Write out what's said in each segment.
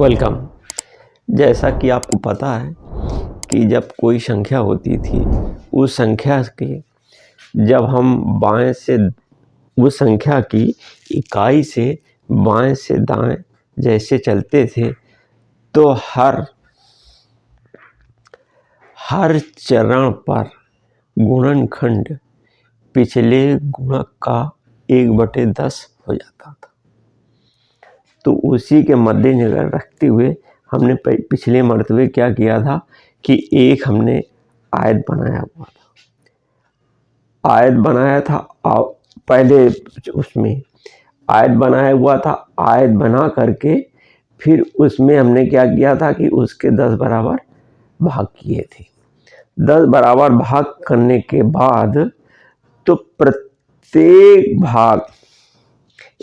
Welcome. जैसा कि आपको पता है कि जब कोई संख्या होती थी, उस संख्या के जब हम बाएं से उस संख्या की इकाई से बाएं से दाएं जैसे चलते थे, तो हर चरण पर गुणनखंड पिछले गुणक का 1/10 हो जाता था। तो उसी के मद्देनजर रखते हुए हमने पिछले मर्तबे क्या किया था कि एक हमने आयत बनाया हुआ था। आयत बनाया था पहले उसमें आयत बनाया हुआ था। आयत बना करके फिर उसमें हमने क्या किया था कि उसके 10 बराबर भाग किए थे। 10 बराबर भाग करने के बाद तो प्रत्येक भाग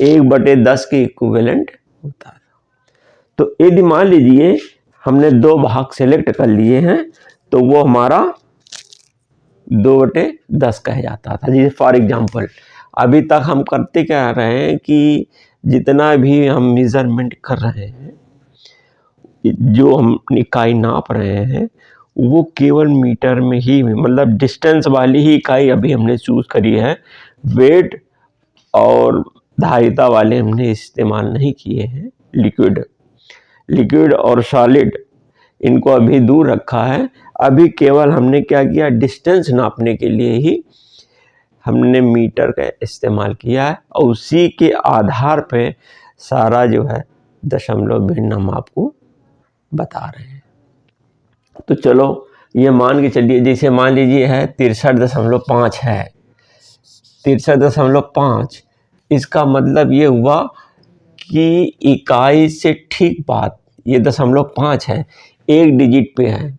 1/10 के इक्विवेलेंट होता था। तो यदि मान लीजिए हमने 2 भाग सेलेक्ट कर लिए हैं तो वो हमारा 2/10 कह जाता था। जैसे फॉर एग्जांपल अभी तक हम करते क्या रहे हैं कि जितना भी हम मेजरमेंट कर रहे हैं, जो हम इकाई नाप रहे हैं, वो केवल मीटर में ही, मतलब डिस्टेंस वाली ही इकाई अभी हमने चूज करी है। वेट और धारिता वाले हमने इस्तेमाल नहीं किए हैं। लिक्विड और सॉलिड इनको अभी दूर रखा है। अभी केवल हमने क्या किया, डिस्टेंस नापने के लिए ही हमने मीटर का इस्तेमाल किया है और उसी के आधार पे सारा जो है दशमलव भिन्न हम आपको बता रहे हैं। तो चलो ये मान के चलिए, जैसे मान लीजिए है 63.5 है। 63.5 इसका मतलब ये हुआ कि इकाई से ठीक बात ये 0.5 है, 1 डिजिट पे है।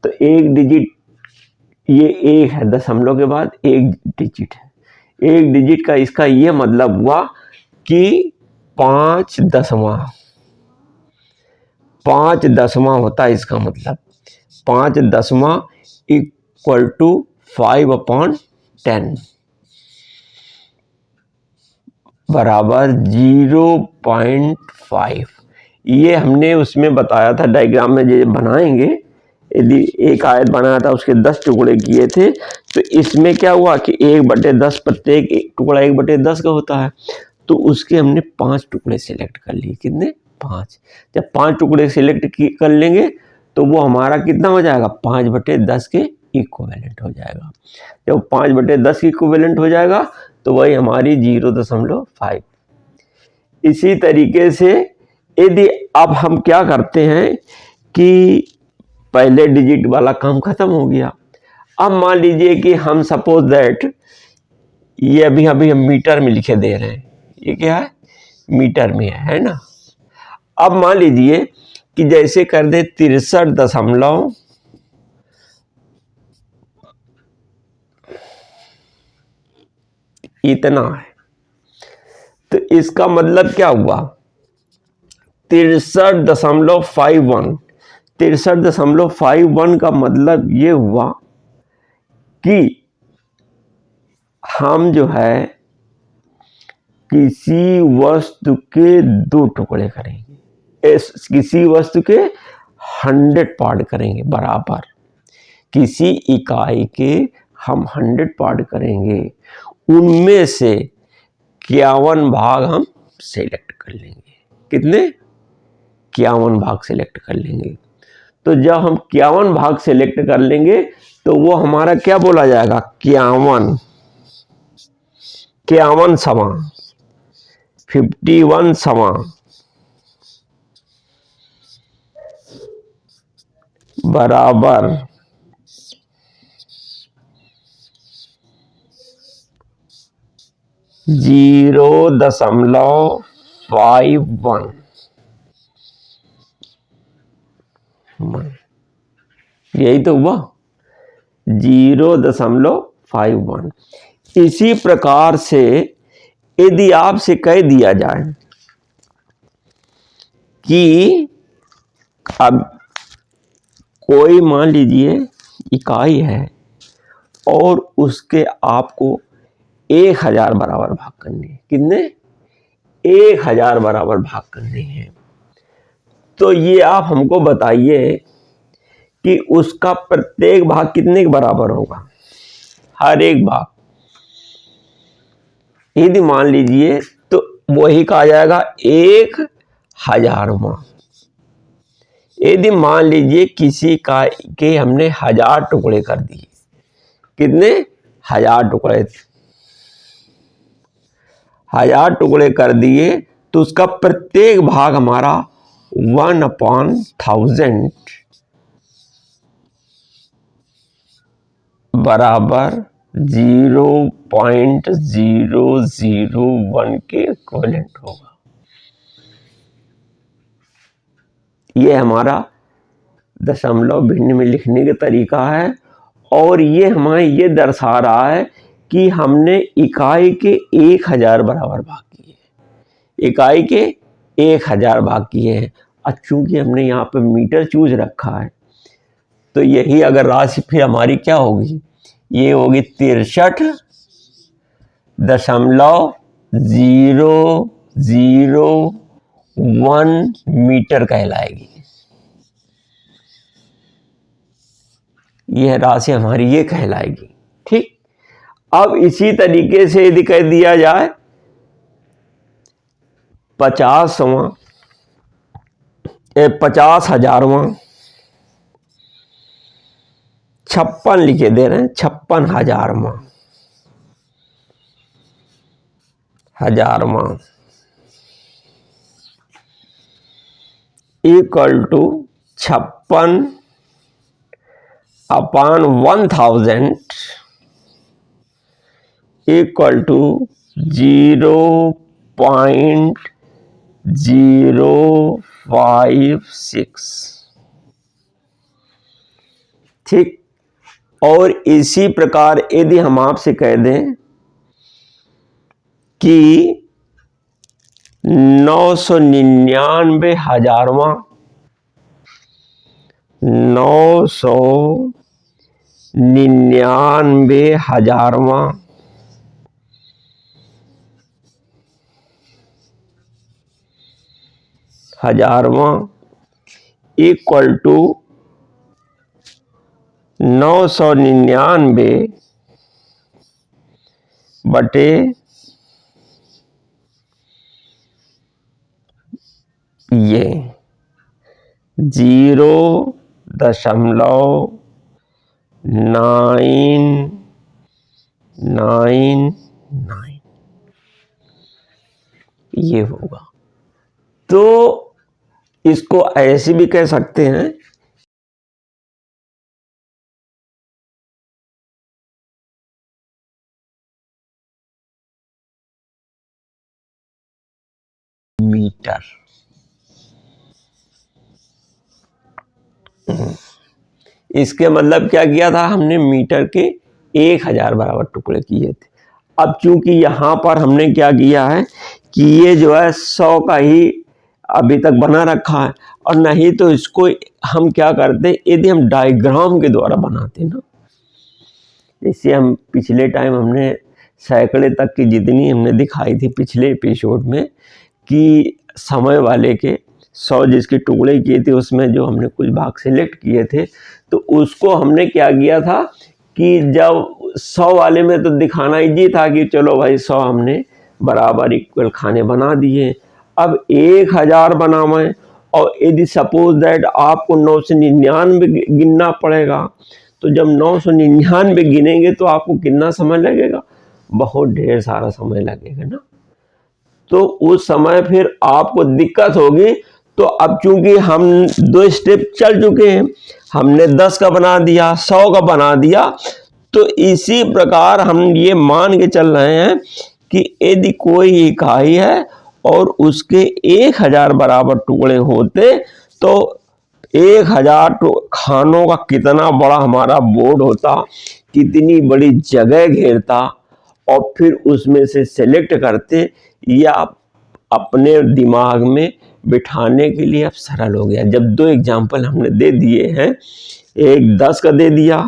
तो 1 डिजिट ये 1 है, दशमलव के बाद 1 डिजिट है। 1 डिजिट का इसका ये मतलब हुआ कि 5 दसवां होता है। इसका मतलब 5 दसवां इक्वल टू 5/10 बराबर 0.5। ये हमने उसमें बताया था डायग्राम में, जो बनाएंगे यदि एक आयत बनाया था उसके 10 टुकड़े किए थे, तो इसमें क्या हुआ कि 1/10 प्रत्येक टुकड़ा 1/10 का होता है। तो उसके हमने 5 टुकड़े सिलेक्ट कर लिए। कितने? 5। जब 5 टुकड़े सिलेक्ट कर लेंगे तो वो हमारा कितना हो जाएगा, 5/10 के इक्विवेलेंट हो जाएगा। जब 5/10 के इक्विवेलेंट हो जाएगा तो वही हमारी 0.5। इसी तरीके से यदि अब हम क्या करते हैं कि पहले डिजिट वाला काम खत्म हो गया। अब मान लीजिए कि हम सपोज दैट ये अभी हम मीटर में लिखे दे रहे हैं। ये क्या है? मीटर में है ना। अब मान लीजिए कि जैसे कर दे 63 दशमलव इतना है, तो इसका मतलब क्या हुआ, 63.51। 63.51 का मतलब ये हुआ कि हम जो है किसी वस्तु के 2 टुकड़े करेंगे। किसी वस्तु के 100 पार्ट करेंगे बराबर। किसी इकाई के हम 100 पार्ट करेंगे, उनमें से 51 भाग हम सेलेक्ट कर लेंगे। कितने? 51 भाग सेलेक्ट कर लेंगे। तो जब हम 51 भाग सेलेक्ट कर लेंगे तो वो हमारा क्या बोला जाएगा, 51 समा 51 समा बराबर 0.51। यही तो हुआ 0.51। इसी प्रकार से यदि आपसे कह दिया जाए कि अब कोई मान लीजिए इकाई है और उसके आपको 1000 बराबर भाग करने हैं। कितने? 1000 बराबर भाग करने हैं। तो ये आप हमको बताइए कि उसका प्रत्येक भाग कितने के बराबर होगा, हर एक भाग। यदि मान लीजिए तो वही कहा जाएगा 1000वां। यदि मान लीजिए किसी का के हमने 1000 टुकड़े कर दिए, कितने, 1000 टुकड़े, 1000 टुकड़े कर दिए, तो उसका प्रत्येक भाग हमारा 1/1000 बराबर 0.001 के इक्विवेलेंट होगा। ये हमारा दशमलव भिन्न में लिखने का तरीका है, और ये हमें ये दर्शा रहा है कि हमने इकाई के 1000 बराबर भाग किए, इकाई के 1000 भाग किए हैं। और चूंकि हमने यहाँ पे मीटर चूज रखा है, तो यही अगर राशि फिर हमारी क्या होगी, ये होगी 63.001 मीटर कहलाएगी। यह राशि हमारी ये कहलाएगी। ठीक, अब इसी तरीके से यदि कह दिया जाए 50,000वां 56 लिखे दे रहे हैं, 56,000वां इक्वल टू 56/1000 इक्वल टू 0.056। ठीक, और इसी प्रकार यदि हम आपसे कह दें कि 999,000वां 999,000वां इक्वल टू 999 बटे ये 0.999 ये होगा। तो इसको ऐसे भी कह सकते हैं मीटर। इसके मतलब क्या किया था हमने, मीटर के 1000 बराबर टुकड़े किए थे। अब चूंकि यहां पर हमने क्या किया है कि ये जो है 100 का ही अभी तक बना रखा है, और नहीं तो इसको हम क्या करते, यदि हम डायग्राम के द्वारा बनाते ना, जैसे हम पिछले टाइम हमने सैकड़े तक की जितनी हमने दिखाई थी पिछले एपिसोड में, कि समय वाले के 100 जिसके टुकड़े किए थे उसमें जो हमने कुछ भाग सिलेक्ट किए थे, तो उसको हमने क्या किया था कि जब 100 वाले में तो दिखाना ईजी था कि चलो भाई 100 हमने बराबर इक्वल खाने बना दिए। अब 1000 बनावें, और यदि सपोज दैट आपको 999 गिनना पड़ेगा, तो जब 999 गिनेंगे तो आपको कितना समय लगेगा, बहुत ढेर सारा समय लगेगा ना। तो उस समय फिर आपको दिक्कत होगी। तो अब चूंकि हम 2 स्टेप चल चुके हैं, हमने 10 का बना दिया, 100 का बना दिया, तो इसी प्रकार हम ये मान के चल रहे हैं कि यदि कोई इकाई है और उसके 1000 बराबर टुकड़े होते, तो 1000 खानों का कितना बड़ा हमारा बोर्ड होता, कितनी बड़ी जगह घेरता, और फिर उसमें से सेलेक्ट करते। या अपने दिमाग में बिठाने के लिए अब सरल हो गया। जब 2 एग्जाम्पल हमने दे दिए हैं, एक 10 का दे दिया,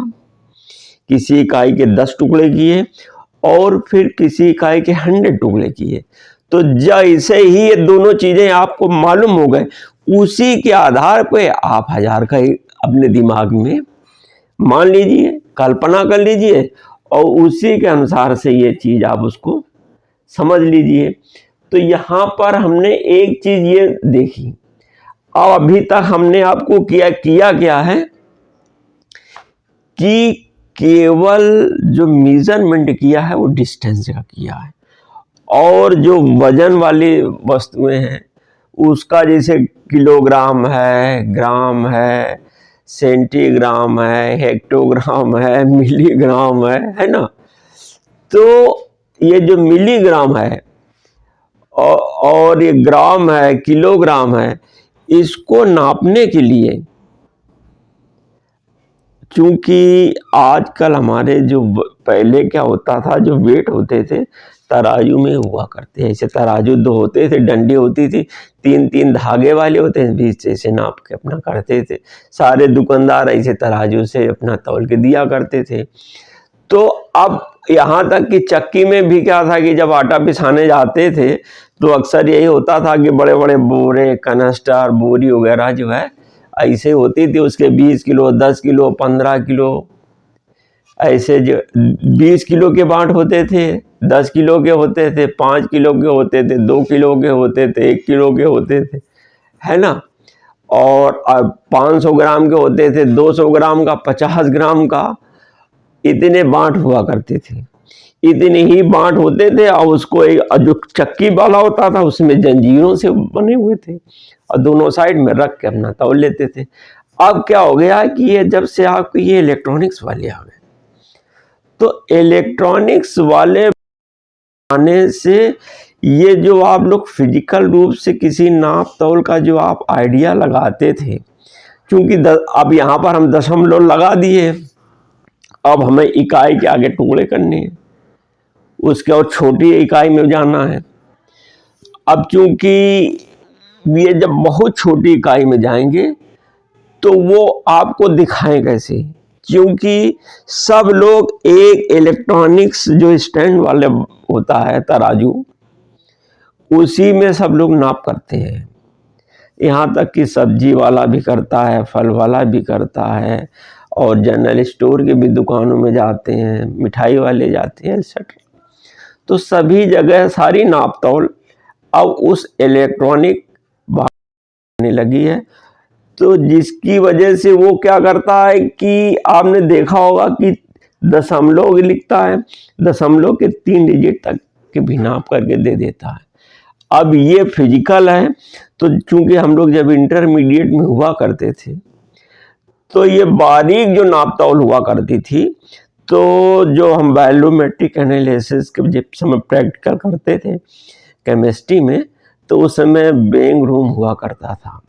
किसी इकाई के 10 टुकड़े किए, और फिर किसी इकाई के 100 टुकड़े किए, तो जैसे ही ये दोनों चीजें आपको मालूम हो गए, उसी के आधार पे आप 1000 का अपने दिमाग में मान लीजिए, कल्पना कर लीजिए और उसी के अनुसार से ये चीज़ आप उसको समझ लीजिए। तो यहाँ पर हमने एक चीज़ ये देखी, और अभी तक हमने आपको किया क्या है कि केवल जो मेजरमेंट किया है वो डिस्टेंस का किया है, और जो वजन वाली वस्तुएं हैं उसका जैसे किलोग्राम है, ग्राम है, सेंटीग्राम है, हेक्टोग्राम है, मिलीग्राम है ना। तो ये जो मिलीग्राम है और ये ग्राम है, किलोग्राम है, इसको नापने के लिए, क्योंकि आजकल हमारे जो पहले क्या होता था, जो वेट होते थे तराजू में हुआ करते हैं। ऐसे तराजू 2 होते थे, डंडी होती थी, 3-3 धागे वाले होते हैं, बीच से ऐसे नाप के अपना करते थे। सारे दुकानदार ऐसे तराजू से अपना तौल के दिया करते थे। तो अब यहाँ तक कि चक्की में भी क्या था कि जब आटा पिसाने जाते थे तो अक्सर यही होता था कि बड़े बड़े बोरे, कनस्टर, बोरी वगैरह जो है ऐसे होती थी, उसके 20 किलो, 10 किलो, 15 किलो, ऐसे जो 20 किलो के बांट होते थे, 10 किलो के होते थे, 5 किलो के होते थे, 2 किलो के होते थे, 1 किलो के होते थे, है ना। और 500 ग्राम के होते थे, 200 ग्राम का, 50 ग्राम का, इतने बांट हुआ करते थे। इतने ही बांट होते थे और उसको एक जो चक्की वाला होता था उसमें जंजीरों से बने हुए थे और दोनों साइड में रख के अपना तौल लेते थे। अब क्या हो गया कि ये जब से आपको ये इलेक्ट्रॉनिक्स वाले आ गए, तो इलेक्ट्रॉनिक्स वाले आने से ये जो आप लोग फिजिकल रूप से किसी नाप तौल का जो आप आइडिया लगाते थे, क्योंकि अब यहाँ पर हम दशमलव लगा दिए, अब हमें इकाई के आगे टुकड़े करने हैं, उसके और छोटी इकाई में जाना है। अब क्योंकि ये जब बहुत छोटी इकाई में जाएंगे तो वो आपको दिखाएं कैसे, क्योंकि सब लोग एक इलेक्ट्रॉनिक्स जो स्टैंड वाले होता है तराजू, उसी में सब लोग नाप करते हैं। यहाँ तक कि सब्जी वाला भी करता है, फल वाला भी करता है, और जनरल स्टोर के भी दुकानों में जाते हैं, मिठाई वाले जाते हैं, एक्सेट्रा। तो सभी जगह सारी नाप तौल अब उस इलेक्ट्रॉनिक आने लगी है। तो जिसकी वजह से वो क्या करता है कि आपने देखा होगा कि दशमलव लिखता है, दशमलव के 3 डिजिट तक के भी नाप करके दे देता है। अब ये फिजिकल है, तो चूंकि हम लोग जब इंटरमीडिएट में हुआ करते थे तो ये बारीक जो नाप तौल हुआ करती थी, तो जो हम वैल्यूमेट्रिक एनालिसिस के जब समय प्रैक्टिकल करते थे केमिस्ट्री में, तो उस समय वेइंग रूम हुआ करता था।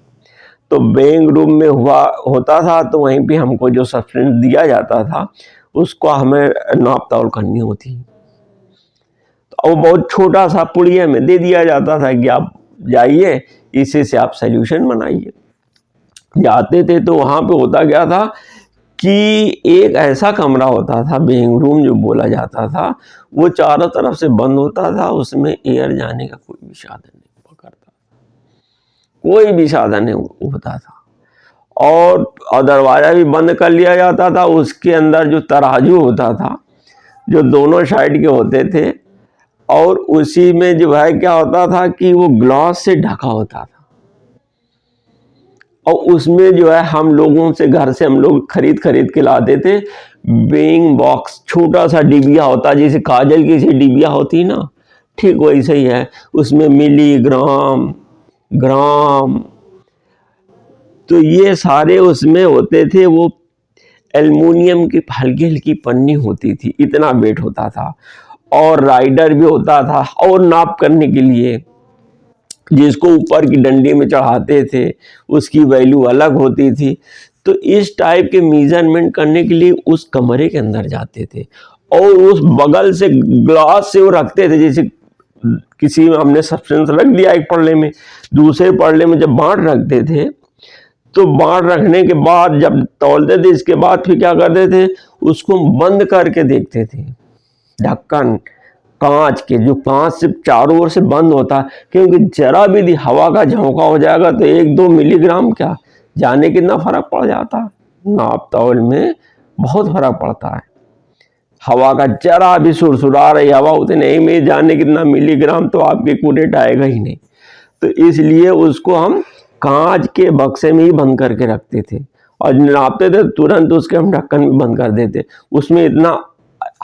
तो वेइंग रूम में होता था, तो वहीं पे हमको जो सब्सटेंस दिया जाता था उसको हमें नाप तौल करनी होती। तो वो बहुत छोटा सा पुड़िया में दे दिया जाता था कि आप जाइए, इसी से आप सोल्यूशन बनाइए। जाते थे तो वहाँ पे होता क्या था कि एक ऐसा कमरा होता था, वेइंग रूम जो बोला जाता था, वो चारों तरफ से बंद होता था, उसमें एयर जाने का कोई भी साधन नहीं पकड़ता, कोई भी साधन नहीं होता था, और दरवाजा भी बंद कर लिया जाता था। उसके अंदर जो तराजू होता था जो दोनों साइड के होते थे, और उसी में जो है क्या होता था कि वो ग्लास से ढका होता था, और उसमें जो है हम लोगों से घर से हम लोग खरीद के लाते थे वेइंग बॉक्स। छोटा सा डिबिया होता, जैसे काजल की सी डिबिया होती ना, ठीक वैसे ही है, उसमें मिलीग्राम, ग्राम, तो ये सारे उसमें होते थे। वो एल्युमिनियम की हल्की हल्की पन्नी होती थी, इतना वेट होता था, और राइडर भी होता था, और नाप करने के लिए जिसको ऊपर की डंडी में चढ़ाते थे उसकी वैल्यू अलग होती थी। तो इस टाइप के मेजरमेंट करने के लिए उस कमरे के अंदर जाते थे, और उस बगल से ग्लास से वो रखते थे। जैसे किसी में हमने सब्सटेंस रख दिया एक पल्ले में, दूसरे पल्ले में जब बांट रखते थे, तो बांट रखने के बाद जब तौलते थे, इसके बाद फिर क्या करते थे, उसको बंद करके देखते थे, ढक्कन कांच के, जो कांच से चारों ओर से बंद होता है, क्योंकि जरा भी यदि हवा का झोंका हो जाएगा तो 1-2 मिलीग्राम क्या जाने कितना फर्क पड़ जाता है। नाप तौल में बहुत फर्क पड़ता है। हवा का जरा भी सुरसुरा रही हवा उतने ही में जाने कितना मिलीग्राम तो आपके कुरेट आएगा ही नहीं। तो इसलिए उसको हम कांच के बक्से में ही बंद करके रखते थे और नापते थे तुरंत उसके हम ढक्कन भी बंद कर देते। उसमें इतना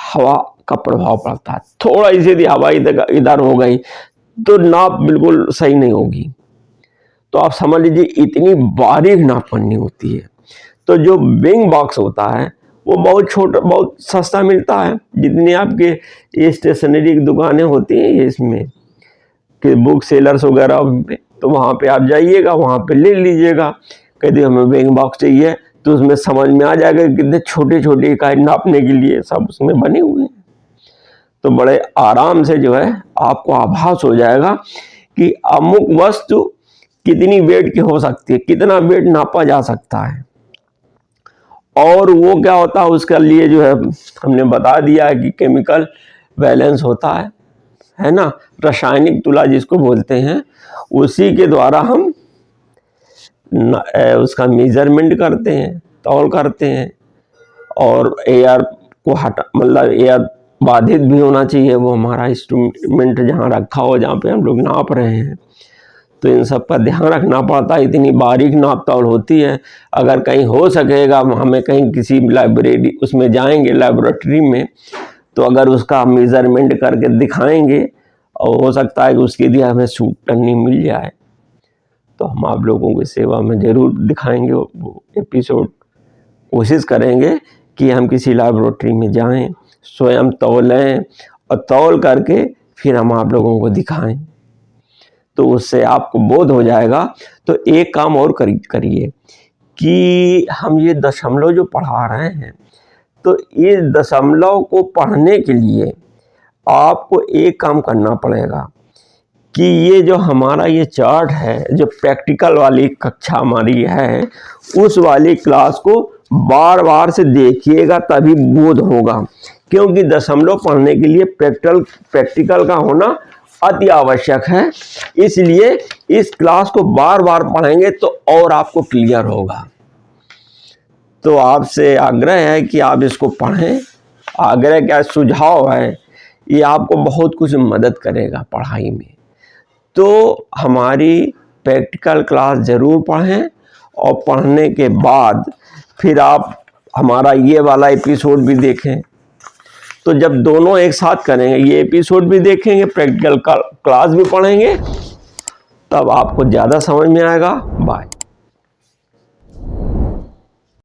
हवा का प्रभाव पड़ता है, थोड़ा सी यदि हवा इधर हो गई तो नाप बिल्कुल सही नहीं होगी। तो आप समझ लीजिए इतनी बारीक नाप करनी होती है। तो जो बिंग बॉक्स होता है वो बहुत छोटा, बहुत सस्ता मिलता है। जितनी आपके ये स्टेशनरी की दुकानें होती हैं इसमें कि बुक सेलर्स वगैरह पे, तो वहाँ पे आप जाइएगा, वहाँ पे ले लीजिएगा। कहते हमें बिंग बॉक्स चाहिए तो उसमें समझ में आ जाएगा कितने छोटे छोटे इकाई नापने के लिए सब उसमें बने हुए हैं। तो बड़े आराम से जो है आपको आभास हो जाएगा कि अमुक वस्तु कितनी वेट की हो सकती है, कितना वेट नापा जा सकता है। और वो क्या होता है उसके लिए जो है हमने बता दिया है कि केमिकल बैलेंस होता है ना, रासायनिक तुला जिसको बोलते हैं, उसी के द्वारा हम उसका मेजरमेंट करते हैं, तौल करते हैं। और एयर को हटा, मतलब एयर बाधित भी होना चाहिए वो हमारा इंस्ट्रूमेंट जहाँ रखा हो, जहाँ पे हम लोग नाप रहे हैं। तो इन सब का ध्यान रखना पड़ता है। इतनी बारीक नाप तौल होती है। अगर कहीं हो सकेगा हमें कहीं किसी लाइब्रेरी उसमें जाएंगे लैबोरेटरी में, तो अगर उसका मेजरमेंट करके दिखाएंगे और हो सकता है कि उसके लिए हमें सूट करनी मिल जाए, तो हम आप लोगों की सेवा में ज़रूर दिखाएंगे वो एपिसोड। कोशिश करेंगे कि हम किसी लैबोरेटरी में जाएं, स्वयं तौलें और तौल करके फिर हम आप लोगों को दिखाएं, तो उससे आपको बोध हो जाएगा। तो एक काम और करिए कि हम ये दशमलव जो पढ़ा रहे हैं, तो इस दशमलव को पढ़ने के लिए आपको एक काम करना पड़ेगा कि ये जो हमारा ये चार्ट है, जो प्रैक्टिकल वाली कक्षा हमारी है, उस वाली क्लास को बार बार से देखिएगा तभी बोध होगा। क्योंकि दशमलव पढ़ने के लिए प्रैक्टिकल का होना अति आवश्यक है। इसलिए इस क्लास को बार बार पढ़ेंगे तो और आपको क्लियर होगा। तो आपसे आग्रह है कि आप इसको पढ़ें। आग्रह क्या, सुझाव है, ये आपको बहुत कुछ मदद करेगा पढ़ाई में। तो हमारी प्रैक्टिकल क्लास ज़रूर पढ़ें और पढ़ने के बाद फिर आप हमारा ये वाला एपिसोड भी देखें। तो जब दोनों एक साथ करेंगे, ये एपिसोड भी देखेंगे, प्रैक्टिकल क्लास भी पढ़ेंगे, तब आपको ज़्यादा समझ में आएगा। बाय।